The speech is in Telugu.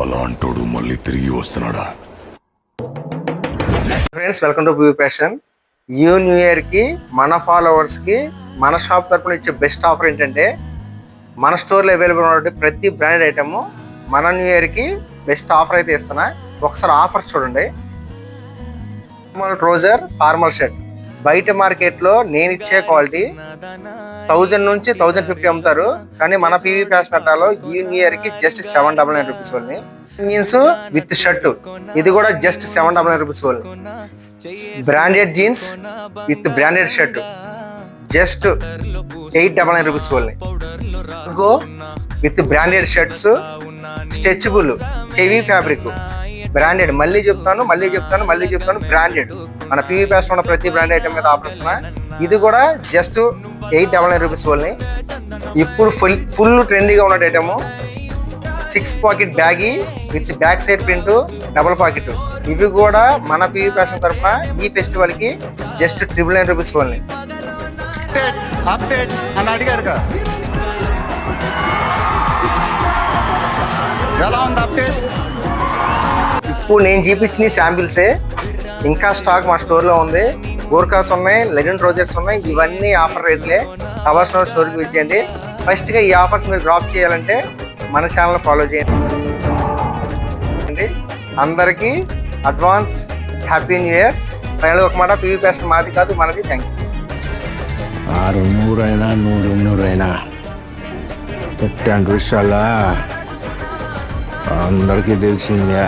అలాంటోడు మళ్ళీ తిరిగి వస్తున్నాడా? Friends, welcome to BV fashion. New year కి మన ఫాలోవర్స్ కి మన షాప్ తరపున ఇచ్చే బెస్ట్ ఆఫర్ ఏంటంటే, మన స్టోర్లో అవైలబుల్ ఉన్న ప్రతి బ్రాండెడ్ ఐటమ్ మన న్యూ ఇయర్ కి బెస్ట్ ఆఫర్ అయితే ఇస్తున్నా. ఒకసారి ఆఫర్స్ చూడండి. ఫార్మల్ ట్రౌజర్, ఫార్మల్ షర్ట్ బయట మార్కెట్లో నేను ఇచ్చే క్వాలిటీ 1000 నుంచి 1050 అమ్ముతారు. కానీ మన పీవీ ఫ్యాషన్ అట్టాలో ఈ న్యూ ఇయర్ కి just 799 rupees only. Jeans with shirt ఇది కూడా just 799 rupees only. Branded jeans with branded shirt just 899 rupees only. Go with branded shirts, stretchable heavy fabric branded. మళ్ళీ చెప్తాను బ్రాండెడ్. మన పీవీ ఫ్యాషన్ ఉన్న ప్రతి బ్రాండ్ ఐటమ్ మీద ఆఫర్ ఇస్తున్నా. ఇది కూడా జస్ట్ 899 రూపీస్ ఓన్లీ. ఇప్పుడు ఫుల్ ట్రెండీగా ఉన్న item 6 pocket baggy with back side print, double pocket. ఇవి కూడా మన పీవీ ఫ్యాషన్ తరఫున ఈ ఫెస్టివల్ కి జస్ట్ 999 రూపీస్ ఓన్లీ. అప్డేట్ అని అడిగారు కదా, ఎలా ఉంది అప్డేట్? ఇప్పుడు నేను చూపించిన శాంపిల్సే, ఇంకా స్టాక్ మా స్టోర్లో ఉంది. గోర్ఖాస్ ఉన్నాయి, లెజెండ్ రోజర్స్ ఉన్నాయి. ఇవన్నీ ఆఫర్ రేట్లే. కావాల్సిన స్టోర్కి విజిట్ చేయండి. ఫస్ట్గా ఈ ఆఫర్స్ మీరు డ్రాప్ చేయాలంటే మన ఛానల్ ఫాలో చేయండి. అందరికీ advance happy new year. Final ఒక మాట, పీవీ ఫ్యాషన్ మాది కాదు, మనది. Thank you. 600 100 పెట్టాను విషయాల అందరికీ తెలిసిందే.